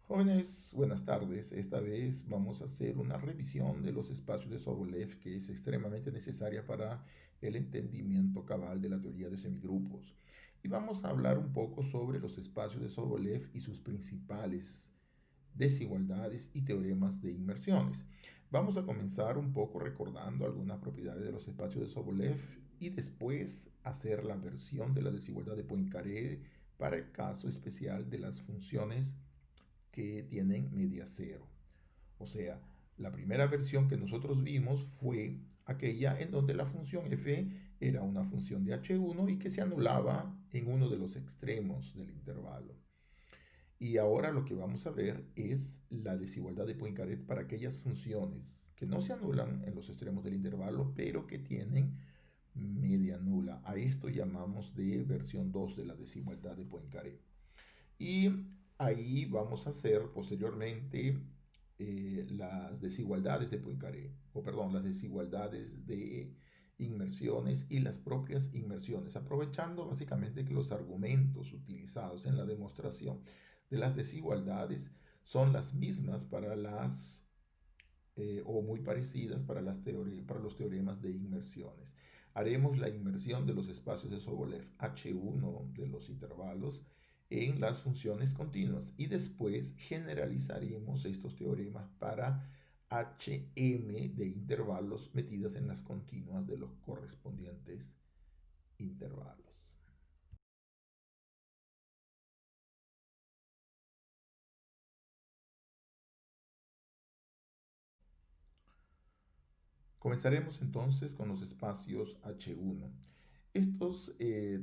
Jóvenes, buenas tardes. Esta vez vamos a hacer una revisión de los espacios de Sobolev que es extremadamente necesaria para el entendimiento cabal de la teoría de semigrupos. Y vamos a hablar un poco sobre los espacios de Sobolev y sus principales desigualdades y teoremas de inmersiones. Vamos a comenzar un poco recordando algunas propiedades de los espacios de Sobolev y después hacer la versión de la desigualdad de Poincaré para el caso especial de las funciones que tienen media cero. O sea, la primera versión que nosotros vimos fue aquella en donde la función f era una función de h1 y que se anulaba en uno de los extremos del intervalo. Y ahora lo que vamos a ver es la desigualdad de Poincaré para aquellas funciones que no se anulan en los extremos del intervalo, pero que tienen media nula. A esto llamamos de versión 2 de la desigualdad de Poincaré. Y ahí vamos a hacer posteriormente las desigualdades de Poincaré, o perdón, las desigualdades de inmersiones y las propias inmersiones, aprovechando básicamente que los argumentos utilizados en la demostración de las desigualdades son las mismas para las o muy parecidas para, para los teoremas de inmersiones. Haremos la inmersión de los espacios de Sobolev H1 de los intervalos en las funciones continuas y después generalizaremos estos teoremas para HM de intervalos metidas en las continuas de los correspondientes intervalos. Comenzaremos entonces con los espacios H1. Estos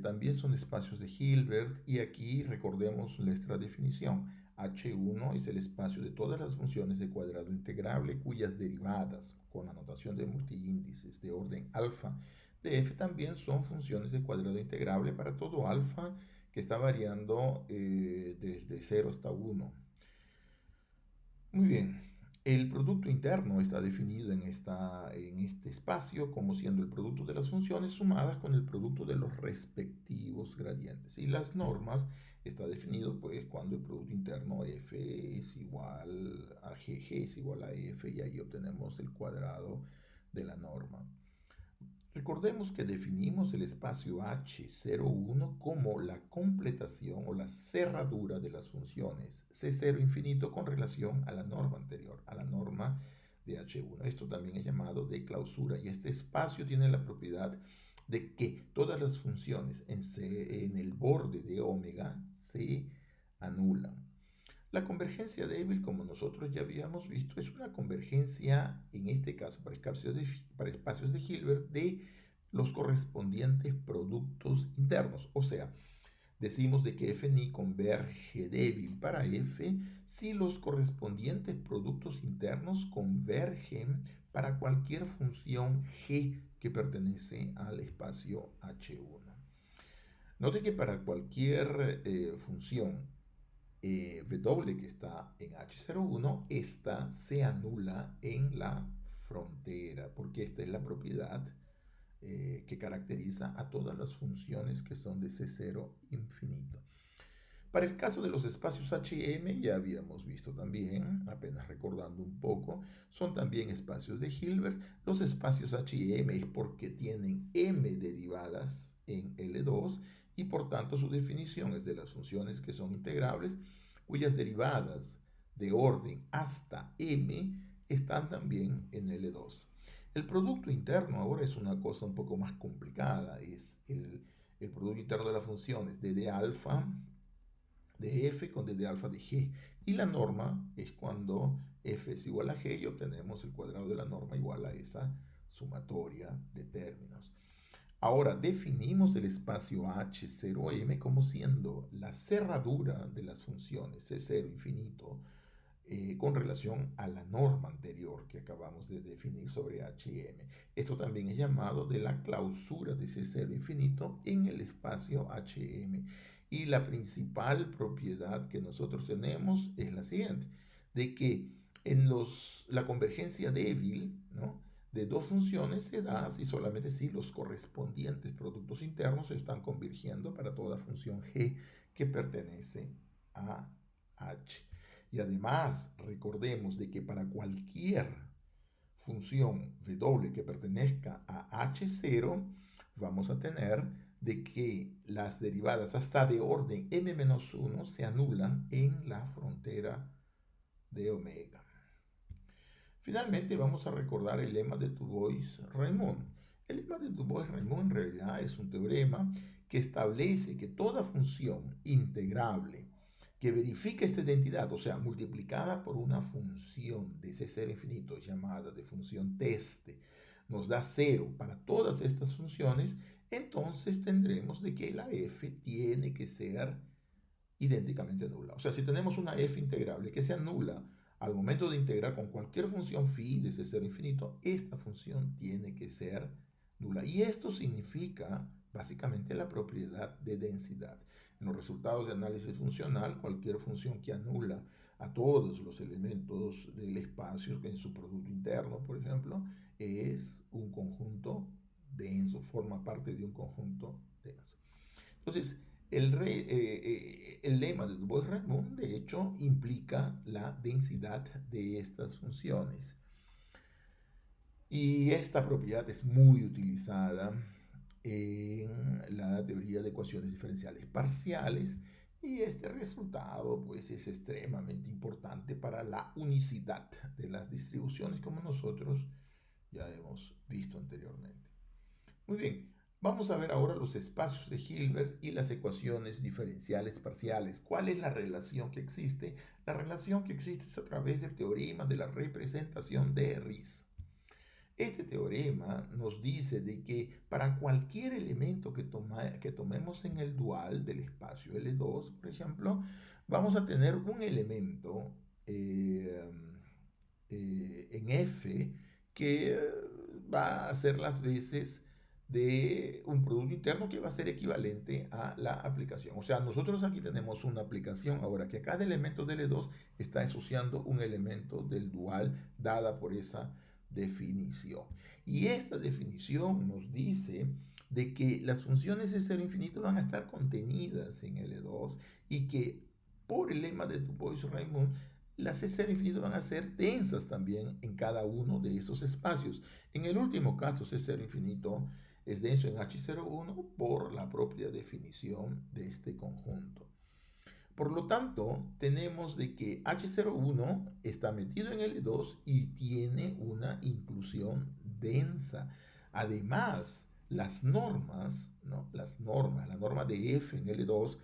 también son espacios de Hilbert y aquí recordemos nuestra definición. H1 es el espacio de todas las funciones de cuadrado integrable cuyas derivadas con la notación de multiíndices de orden alfa de f también son funciones de cuadrado integrable para todo alfa que está variando desde 0 hasta 1. Muy bien. El producto interno está definido en este espacio como siendo el producto de las funciones sumadas con el producto de los respectivos gradientes. Y las normas está definido pues cuando el producto interno f es igual a g es igual a f y ahí obtenemos el cuadrado de la norma. Recordemos que definimos el espacio H01 como la completación o la cerradura de las funciones C0 infinito con relación a la norma anterior, a la norma de H1. Esto también es llamado de clausura y este espacio tiene la propiedad de que todas las funciones en el borde de omega se anulan. La convergencia débil, como nosotros ya habíamos visto, es una convergencia, en este caso para espacios de Hilbert, de los correspondientes productos internos. O sea, decimos de que f' converge débil para f si los correspondientes productos internos convergen para cualquier función g que pertenece al espacio H1. Note que para cualquier función W que está en H01, esta se anula en la frontera, porque esta es la propiedad que caracteriza a todas las funciones que son de C0 infinito. Para el caso de los espacios H&M, ya habíamos visto también, apenas recordando un poco, son también espacios de Hilbert. Los espacios H&M es porque tienen m derivadas en L2 y por tanto su definición es de las funciones que son integrables, cuyas derivadas de orden hasta m están también en L2. El producto interno ahora es una cosa un poco más complicada, es el producto interno de las funciones d de alfa de f con d de alfa de g. Y la norma es cuando f es igual a g y obtenemos el cuadrado de la norma igual a esa sumatoria de términos. Ahora definimos el espacio H0M como siendo la cerradura de las funciones C0 infinito con relación a la norma anterior que acabamos de definir sobre H&M. Esto también es llamado de la clausura de C0 infinito en el espacio H&M. Y la principal propiedad que nosotros tenemos es la siguiente, de que la convergencia débil, ¿no?, de dos funciones se da si solamente si los correspondientes productos internos están convergiendo para toda función g que pertenece a h. Y además, recordemos de que para cualquier función w que pertenezca a h0, vamos a tener de que las derivadas hasta de orden m-1 se anulan en la frontera de omega. Finalmente vamos a recordar el lema de Du Bois-Reymond. El lema de Du Bois-Reymond en realidad es un teorema que establece que toda función integrable que verifica esta identidad, o sea, multiplicada por una función de ese cero infinito llamada de función teste, nos da cero para todas estas funciones, entonces tendremos de que la f tiene que ser idénticamente nula. O sea, si tenemos una f integrable que sea nula al momento de integrar con cualquier función phi de ese cero infinito, esta función tiene que ser nula. Y esto significa básicamente la propiedad de densidad. En los resultados de análisis funcional, cualquier función que anula a todos los elementos del espacio en su producto interno, por ejemplo, es un conjunto denso, forma parte de un conjunto denso. Entonces, el lema de Du Bois-Reymond, de hecho, implica la densidad de estas funciones. Y esta propiedad es muy utilizada en la teoría de ecuaciones diferenciales parciales, y este resultado pues es extremadamente importante para la unicidad de las distribuciones, como nosotros ya hemos visto anteriormente. Muy bien, vamos a ver ahora los espacios de Hilbert y las ecuaciones diferenciales parciales. ¿Cuál es la relación que existe? La relación que existe es a través del teorema de la representación de Riesz. Este teorema nos dice de que para cualquier elemento que tomemos en el dual del espacio L2, por ejemplo, vamos a tener un elemento en F que va a hacer las veces de un producto interno que va a ser equivalente a la aplicación. O sea, nosotros aquí tenemos una aplicación ahora que a cada elemento de L2 está asociando un elemento del dual dada por esa definición. Y esta definición nos dice de que las funciones de cero infinito van a estar contenidas en L2 y que por el lema de Du Bois-Reymond las C cero infinito van a ser densas también en cada uno de esos espacios. En el último caso, C cero infinito es denso en H01 por la propia definición de este conjunto. Por lo tanto, tenemos de que H01 está metido en L2 y tiene una inclusión densa. Además, las normas, ¿no? La norma de F en L2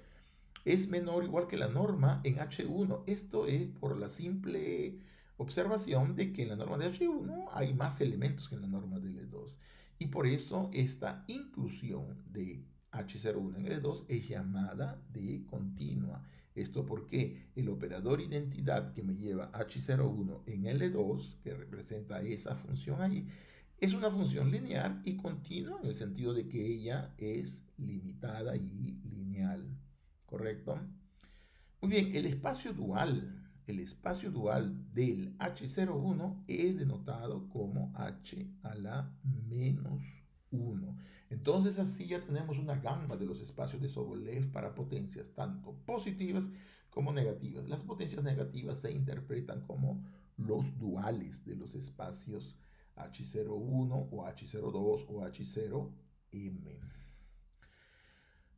es menor o igual que la norma en H1. Esto es por la simple observación de que en la norma de H1 hay más elementos que en la norma de L2. Y por eso esta inclusión de H01 en L2 es llamada de continua. Esto porque el operador identidad que me lleva H01 en L2, que representa esa función ahí, es una función lineal y continua en el sentido de que ella es limitada y lineal. ¿Correcto? Muy bien, el espacio dual del H01 es denotado como H a la menos 1. Entonces así ya tenemos una gama de los espacios de Sobolev para potencias tanto positivas como negativas. Las potencias negativas se interpretan como los duales de los espacios H01 o H02 o H0M.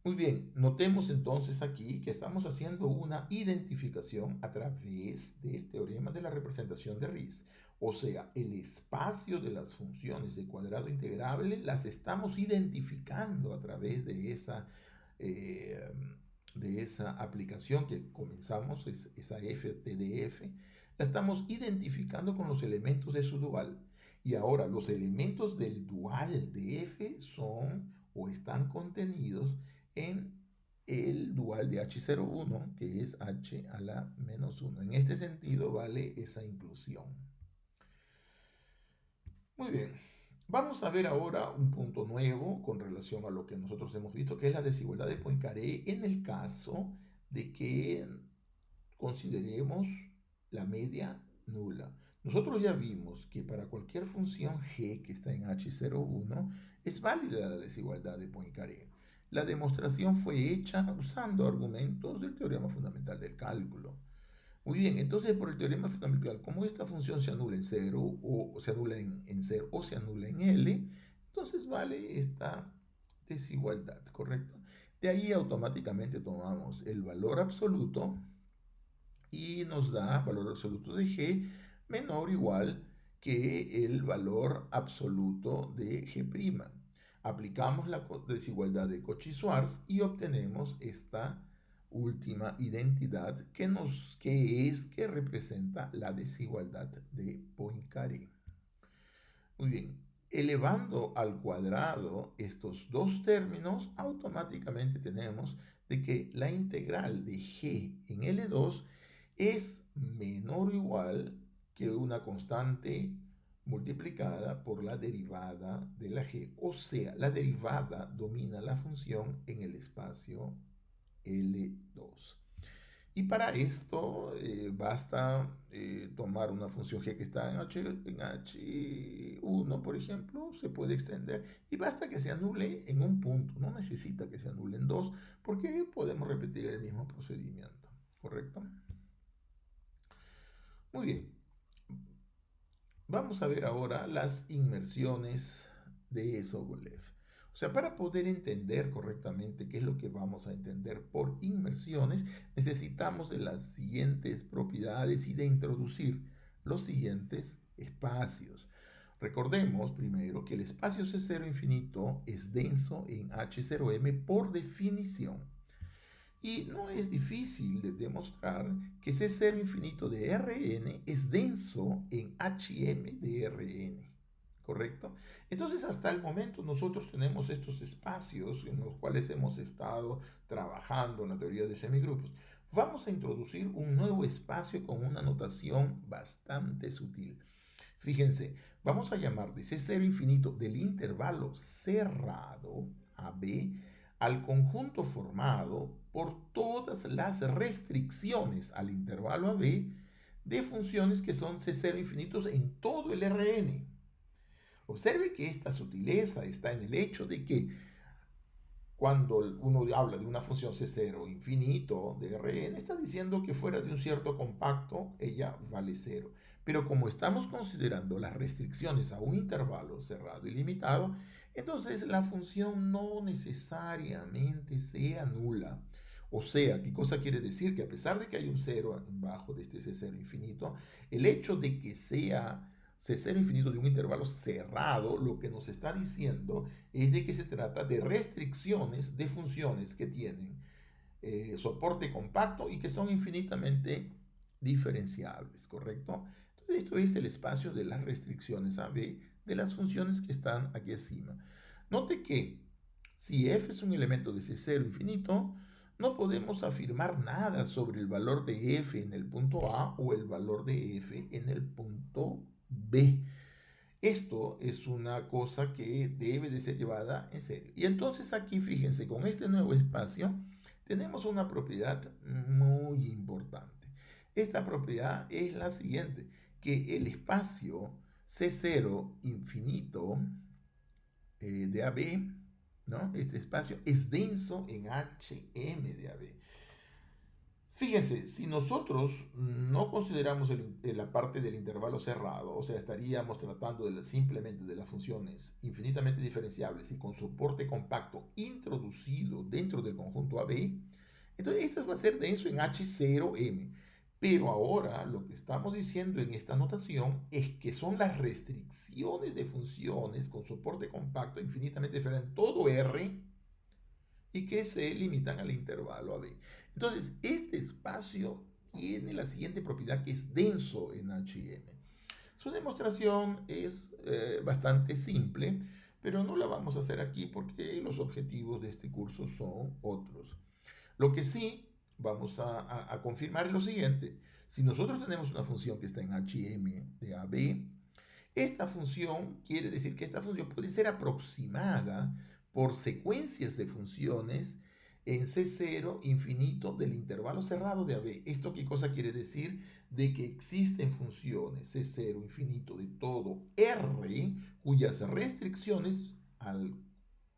Muy bien, notemos entonces aquí que estamos haciendo una identificación a través del teorema de la representación de Riesz. O sea, el espacio de las funciones de cuadrado integrable las estamos identificando a través eh, de esa aplicación que comenzamos, esa FTDF, la estamos identificando con los elementos de su dual. Y ahora los elementos del dual de F son o están contenidos en el dual de H01, que es H a la menos 1. En este sentido vale esa inclusión. Muy bien, vamos a ver ahora un punto nuevo con relación a lo que nosotros hemos visto, que es la desigualdad de Poincaré en el caso de que consideremos la media nula. Nosotros ya vimos que para cualquier función g que está en H01 es válida la desigualdad de Poincaré. La demostración fue hecha usando argumentos del teorema fundamental del cálculo. Muy bien, entonces por el teorema fundamental, como esta función se anula en cero o se anula en cero o se anula en L, entonces vale esta desigualdad, ¿correcto? De ahí automáticamente tomamos el valor absoluto y nos da valor absoluto de G menor o igual que el valor absoluto de G'. Aplicamos la desigualdad de Cauchy-Schwarz y obtenemos esta última identidad que representa la desigualdad de Poincaré. Muy bien, elevando al cuadrado estos dos términos, automáticamente tenemos de que la integral de G en L2 es menor o igual que una constante multiplicada por la derivada de la G. O sea, la derivada domina la función en el espacio L2. Y para esto basta tomar una función g que está en H1, por ejemplo, se puede extender y basta que se anule en un punto, no necesita que se anule en dos, porque podemos repetir el mismo procedimiento, ¿correcto? Muy bien, vamos a ver ahora las inmersiones de Sobolev. O sea, para poder entender correctamente qué es lo que vamos a entender por inmersiones, necesitamos de las siguientes propiedades y de introducir los siguientes espacios. Recordemos primero que el espacio C0 infinito es denso en H0m por definición. Y no es difícil de demostrar que C0 infinito de Rn es denso en Hm de Rn. ¿Correcto? Entonces, hasta el momento nosotros tenemos estos espacios en los cuales hemos estado trabajando en la teoría de semigrupos. Vamos a introducir un nuevo espacio con una notación bastante sutil. Fíjense, vamos a llamar de C0 infinito del intervalo cerrado AB al conjunto formado por todas las restricciones al intervalo AB de funciones que son C0 infinitos en todo el Rn. Observe que esta sutileza está en el hecho de que cuando uno habla de una función C0 infinito de Rn, está diciendo que fuera de un cierto compacto, ella vale cero. Pero como estamos considerando las restricciones a un intervalo cerrado y limitado, entonces la función no necesariamente se anula. O sea, ¿qué cosa quiere decir? Que a pesar de que hay un cero bajo de este C0 infinito, el hecho de que sea C0 infinito de un intervalo cerrado, lo que nos está diciendo es de que se trata de restricciones de funciones que tienen soporte compacto y que son infinitamente diferenciables, ¿correcto? Entonces esto es el espacio de las restricciones AB de las funciones que están aquí encima. Note que si f es un elemento de C0 infinito, no podemos afirmar nada sobre el valor de f en el punto A o el valor de f en el punto B. Esto es una cosa que debe de ser llevada en serio. Y entonces aquí, fíjense, con este nuevo espacio tenemos una propiedad muy importante. Esta propiedad es la siguiente, que el espacio C0 infinito de AB, ¿no? Este espacio es denso en HM de AB. Fíjense, si nosotros no consideramos la parte del intervalo cerrado, o sea, estaríamos tratando simplemente de las funciones infinitamente diferenciables y con soporte compacto introducido dentro del conjunto AB, entonces esto va a ser denso en H0M. Pero ahora lo que estamos diciendo en esta notación es que son las restricciones de funciones con soporte compacto infinitamente diferente en todo R y que se limitan al intervalo AB. Entonces, este espacio tiene la siguiente propiedad que es denso en HN. Su demostración es bastante simple, pero no la vamos a hacer aquí porque los objetivos de este curso son otros. Lo que sí vamos a confirmar es lo siguiente. Si nosotros tenemos una función que está en HM de AB, esta función quiere decir que esta función puede ser aproximada por secuencias de funciones en C0 infinito del intervalo cerrado de AB. ¿Esto qué cosa quiere decir? De que existen funciones C0 infinito de todo R cuyas restricciones al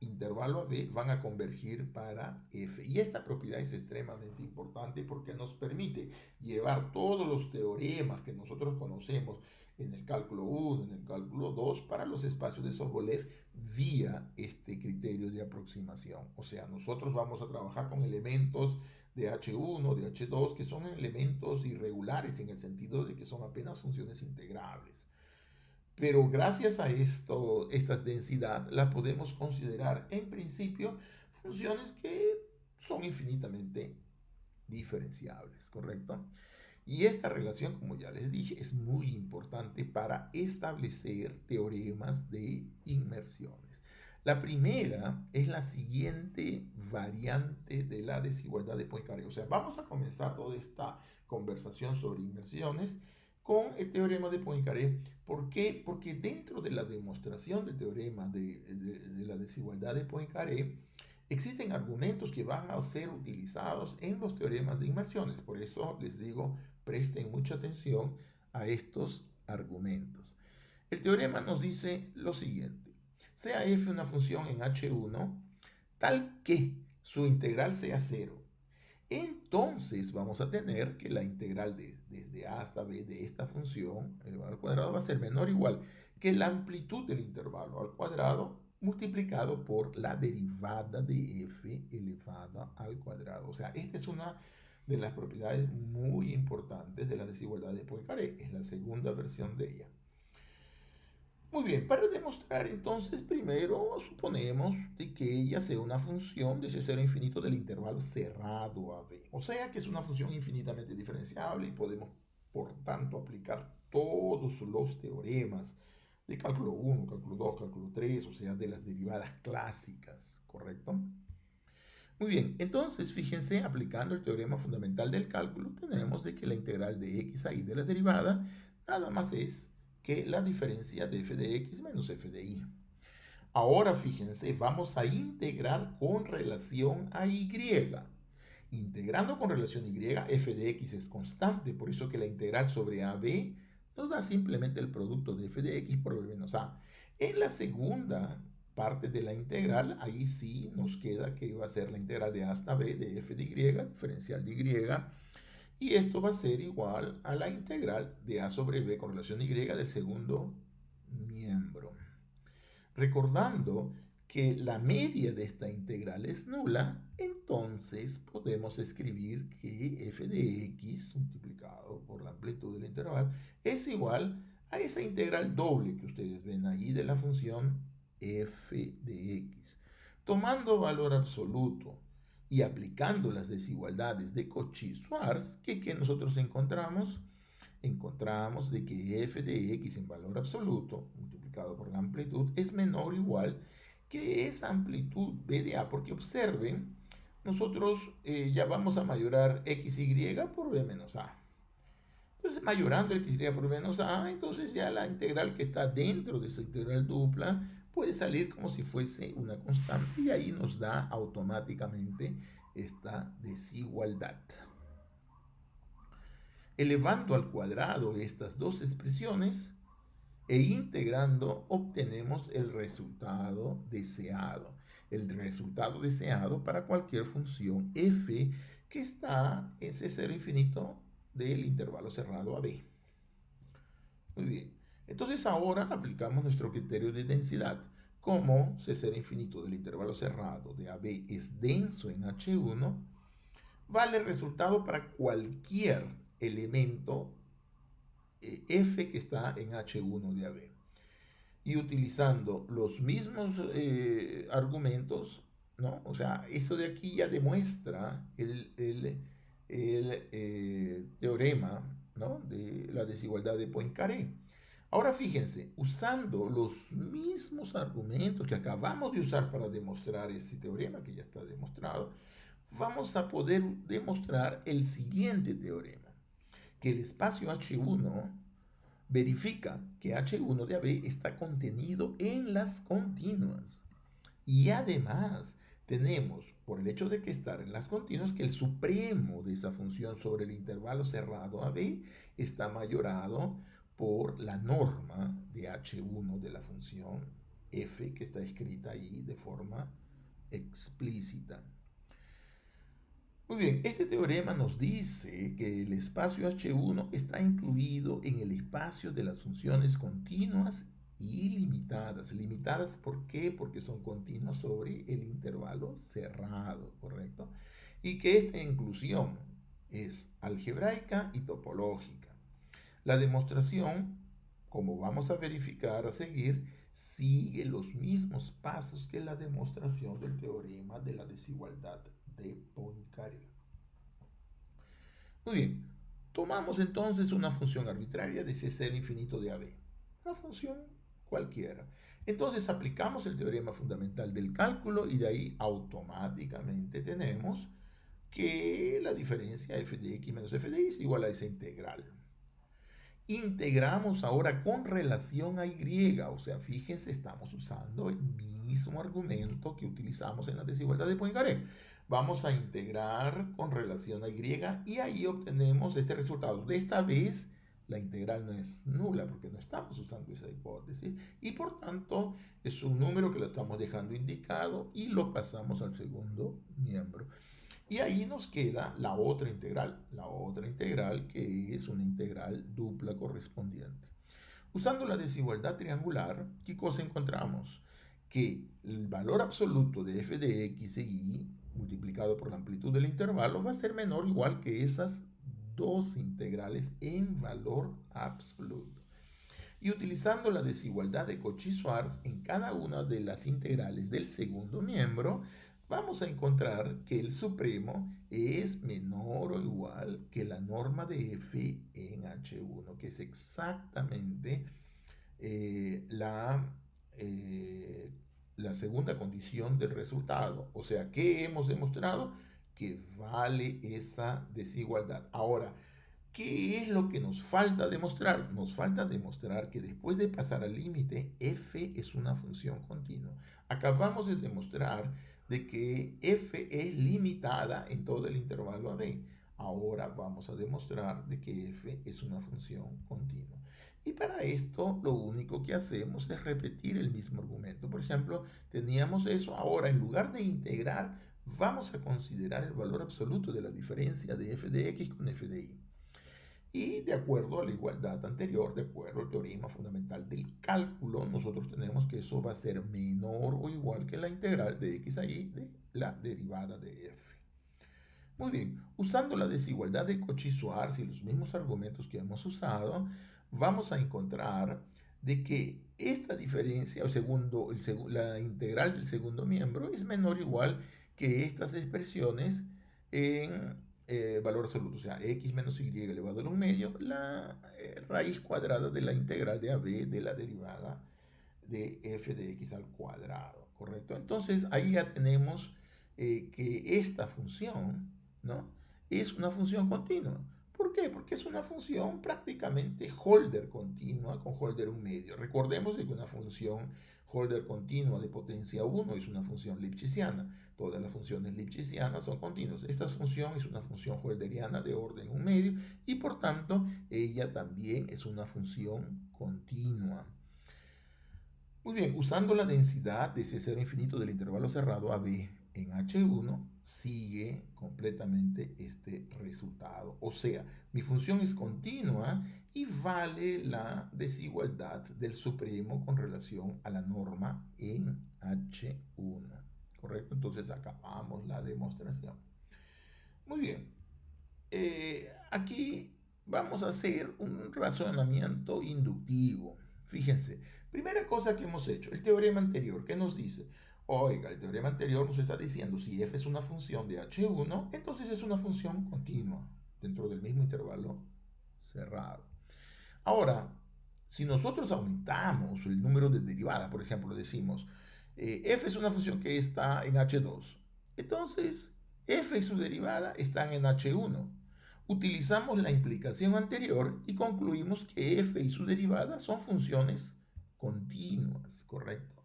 intervalo AB van a convergir para F. Y esta propiedad es extremadamente importante porque nos permite llevar todos los teoremas que nosotros conocemos en el cálculo 1, en el cálculo 2, para los espacios de Sobolev vía este criterio de aproximación. O sea, nosotros vamos a trabajar con elementos de H1, de H2, que son elementos irregulares en el sentido de que son apenas funciones integrables. Pero gracias a esta densidad, la podemos considerar en principio funciones que son infinitamente diferenciables, ¿correcto? Y esta relación, como ya les dije, es muy importante para establecer teoremas de inmersiones. La primera es la siguiente variante de la desigualdad de Poincaré. O sea, vamos a comenzar toda esta conversación sobre inmersiones con el teorema de Poincaré. ¿Por qué? Porque dentro de la demostración del teorema de la desigualdad de Poincaré, existen argumentos que van a ser utilizados en los teoremas de inmersiones. Por eso les digo, presten mucha atención a estos argumentos. El teorema nos dice lo siguiente. Sea f una función en H1 tal que su integral sea cero. Entonces vamos a tener que la integral desde a hasta b de esta función elevado al cuadrado va a ser menor o igual que la amplitud del intervalo al cuadrado multiplicado por la derivada de f elevada al cuadrado. O sea, esta es una de las propiedades muy importantes de la desigualdad de Poincaré. Es la segunda versión de ella. Muy bien, para demostrar entonces, primero suponemos de que ella sea una función de ese cero infinito del intervalo cerrado a b. O sea que es una función infinitamente diferenciable y podemos, por tanto, aplicar todos los teoremas de cálculo 1, cálculo 2, cálculo 3, o sea, de las derivadas clásicas, ¿correcto? Muy bien, entonces fíjense, aplicando el teorema fundamental del cálculo, tenemos de que la integral de x a y de la derivada nada más es que la diferencia de f de x menos f de y. Ahora fíjense, vamos a integrar con relación a y. Integrando con relación a y, f de x es constante, por eso que la integral sobre ab nos da simplemente el producto de f de x por b menos a. En la segunda parte de la integral, ahí sí nos queda que va a ser la integral de a hasta b de f de y, diferencial de y, y esto va a ser igual a la integral de a sobre b con relación a y del segundo miembro. Recordando que la media de esta integral es nula, entonces podemos escribir que f de x multiplicado por la amplitud del intervalo es igual a esa integral doble que ustedes ven ahí de la función f de x. Tomando valor absoluto y aplicando las desigualdades de Cauchy-Schwarz, ¿qué nosotros encontramos? Encontramos de que f de x en valor absoluto multiplicado por la amplitud es menor o igual que esa amplitud b de a, porque observen, nosotros ya vamos a mayorar xy por b menos a. Entonces, mayorando xy por b menos a, entonces ya la integral que está dentro de esa integral dupla puede salir como si fuese una constante y ahí nos da automáticamente esta desigualdad. Elevando al cuadrado estas dos expresiones e integrando obtenemos el resultado deseado. El resultado deseado para cualquier función f que está en ese cero infinito del intervalo cerrado a b. Muy bien. Entonces ahora aplicamos nuestro criterio de densidad. Como C0 infinito del intervalo cerrado de AB es denso en H1, vale el resultado para cualquier elemento F que está en H1 de AB. Y utilizando los mismos argumentos, ¿no? O sea, eso de aquí ya demuestra el teorema, ¿no? De la desigualdad de Poincaré. Ahora fíjense, usando los mismos argumentos que acabamos de usar para demostrar ese teorema, que ya está demostrado, vamos a poder demostrar el siguiente teorema, que el espacio H1 verifica que H1 de AB está contenido en las continuas. Y además tenemos, por el hecho de que estar en las continuas, que el supremo de esa función sobre el intervalo cerrado AB está mayorado por la norma de H1 de la función f que está escrita ahí de forma explícita. Muy bien, este teorema nos dice que el espacio H1 está incluido en el espacio de las funciones continuas y limitadas. ¿Limitadas por qué? Porque son continuas sobre el intervalo cerrado, ¿correcto? Y que esta inclusión es algebraica y topológica. La demostración, como vamos a verificar a seguir, sigue los mismos pasos que la demostración del teorema de la desigualdad de Poincaré. Muy bien, tomamos entonces una función arbitraria de C0 infinito de AB, una función cualquiera. Entonces aplicamos el teorema fundamental del cálculo y de ahí automáticamente tenemos que la diferencia f de x menos f de y es igual a esa integral. Integramos ahora con relación a y, o sea, fíjense, estamos usando el mismo argumento que utilizamos en la desigualdad de Poincaré. Vamos a integrar con relación a y y ahí obtenemos este resultado. De esta vez la integral no es nula porque no estamos usando esa hipótesis y por tanto es un número que lo estamos dejando indicado y lo pasamos al segundo miembro. Y ahí nos queda la otra integral que es una integral dupla correspondiente. Usando la desigualdad triangular, ¿qué cosa encontramos? Que el valor absoluto de f de x e y multiplicado por la amplitud del intervalo va a ser menor o igual que esas dos integrales en valor absoluto. Y utilizando la desigualdad de Cauchy-Schwarz en cada una de las integrales del segundo miembro, vamos a encontrar que el supremo es menor o igual que la norma de f en H1, que es exactamente la segunda condición del resultado. O sea, ¿qué hemos demostrado? Que vale esa desigualdad. Ahora, ¿qué es lo que nos falta demostrar? Nos falta demostrar que después de pasar al límite, f es una función continua. Acabamos de demostrar de que f es limitada en todo el intervalo AB. Ahora vamos a demostrar de que f es una función continua. Y para esto lo único que hacemos es repetir el mismo argumento. Por ejemplo, teníamos eso. Ahora, en lugar de integrar, vamos a considerar el valor absoluto de la diferencia de f de x con f de y. Y de acuerdo a la igualdad anterior, de acuerdo al teorema fundamental del cálculo, nosotros tenemos que eso va a ser menor o igual que la integral de x a y de la derivada de f. Muy bien, usando la desigualdad de Cauchy-Schwarz y los mismos argumentos que hemos usado, vamos a encontrar de que esta diferencia, la integral del segundo miembro, es menor o igual que estas expresiones en valor absoluto, o sea, x menos y elevado a 1 medio, la raíz cuadrada de la integral de AB de la derivada de f de x al cuadrado, ¿correcto? Entonces ahí ya tenemos que esta función, ¿no? Es una función continua. ¿Por qué? Porque es una función prácticamente Holder continua con Holder un medio. Recordemos que una función Holder continua de potencia 1 es una función lipschitziana. Todas las funciones lipschitzianas son continuas. Esta función es una función holderiana de orden un medio y por tanto ella también es una función continua. Muy bien, usando la densidad de C0 infinito del intervalo cerrado AB en H1, sigue completamente este resultado. O sea, mi función es continua y vale la desigualdad del supremo con relación a la norma en H1. ¿Correcto? Entonces acabamos la demostración. Muy bien. Aquí vamos a hacer un razonamiento inductivo. Fíjense, primera cosa que hemos hecho, el teorema anterior, ¿qué nos dice? Oiga, el teorema anterior nos está diciendo si f es una función de h1, entonces es una función continua dentro del mismo intervalo cerrado. Ahora, si nosotros aumentamos el número de derivadas, por ejemplo, decimos f es una función que está en h2, entonces f y su derivada están en h1. Utilizamos la implicación anterior y concluimos que f y su derivada son funciones continuas, ¿correcto?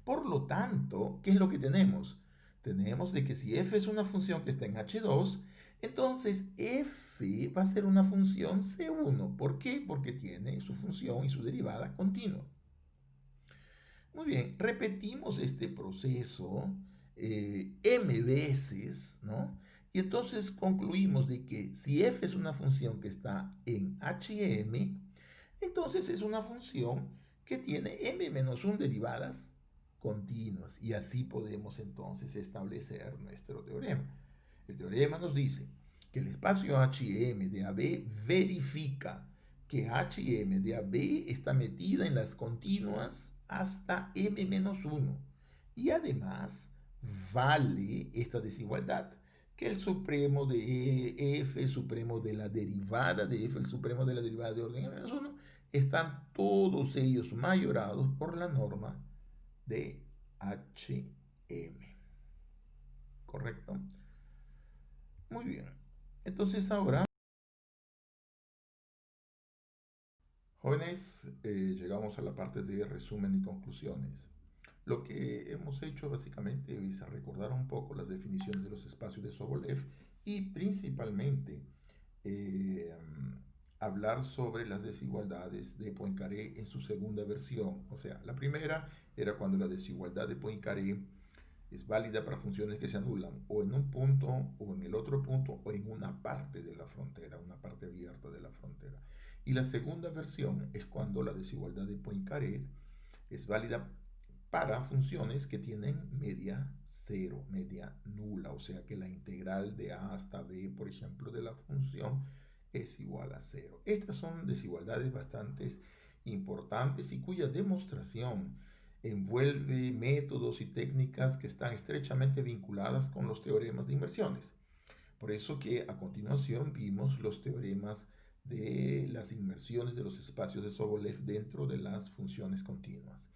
Por lo tanto, ¿qué es lo que tenemos? Tenemos de que si f es una función que está en h2, entonces f va a ser una función c1. ¿Por qué? Porque tiene su función y su derivada continua. Muy bien, repetimos este proceso m veces, ¿no? Y entonces concluimos de que si f es una función que está en Hm, entonces es una función que tiene m-1 derivadas continuas. Y así podemos entonces establecer nuestro teorema. El teorema nos dice que el espacio Hm de AB verifica que Hm de AB está metida en las continuas hasta m-1. Y además vale esta desigualdad, que el supremo de f, el supremo de la derivada de f, el supremo de la derivada de orden m-1, están todos ellos mayorados por la norma de Hm. ¿Correcto? Muy bien. Entonces ahora, jóvenes, llegamos a la parte de resumen y conclusiones. Lo que hemos hecho básicamente es recordar un poco las definiciones de los espacios de Sobolev y principalmente eh, hablar sobre las desigualdades de Poincaré en su segunda versión. O sea, la primera era cuando la desigualdad de Poincaré es válida para funciones que se anulan o en un punto o en el otro punto o en una parte de la frontera, una parte abierta de la frontera. Y la segunda versión es cuando la desigualdad de Poincaré es válida para funciones que tienen media cero, media nula, o sea que la integral de a hasta b, por ejemplo, de la función es igual a cero. Estas son desigualdades bastante importantes y cuya demostración envuelve métodos y técnicas que están estrechamente vinculadas con los teoremas de inversiones. Por eso que a continuación vimos los teoremas de las inmersiones de los espacios de Sobolev dentro de las funciones continuas.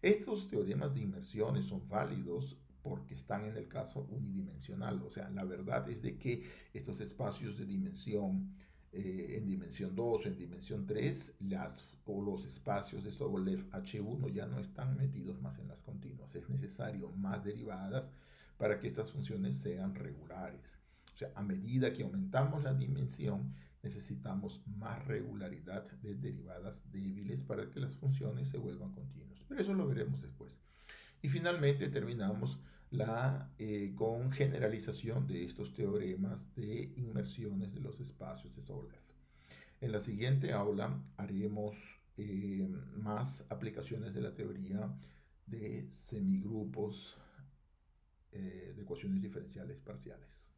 Estos teoremas de inmersiones son válidos porque están en el caso unidimensional. O sea, la verdad es de que estos espacios de dimensión en dimensión 2 o en dimensión 3, o los espacios de Sobolev H1 ya no están metidos más en las continuas. Es necesario más derivadas para que estas funciones sean regulares. O sea, a medida que aumentamos la dimensión, necesitamos más regularidad de derivadas débiles para que las funciones se vuelvan continuas. Pero eso lo veremos después. Y finalmente terminamos con generalización de estos teoremas de inmersiones de los espacios de Sobolev. En la siguiente aula haremos más aplicaciones de la teoría de semigrupos de ecuaciones diferenciales parciales.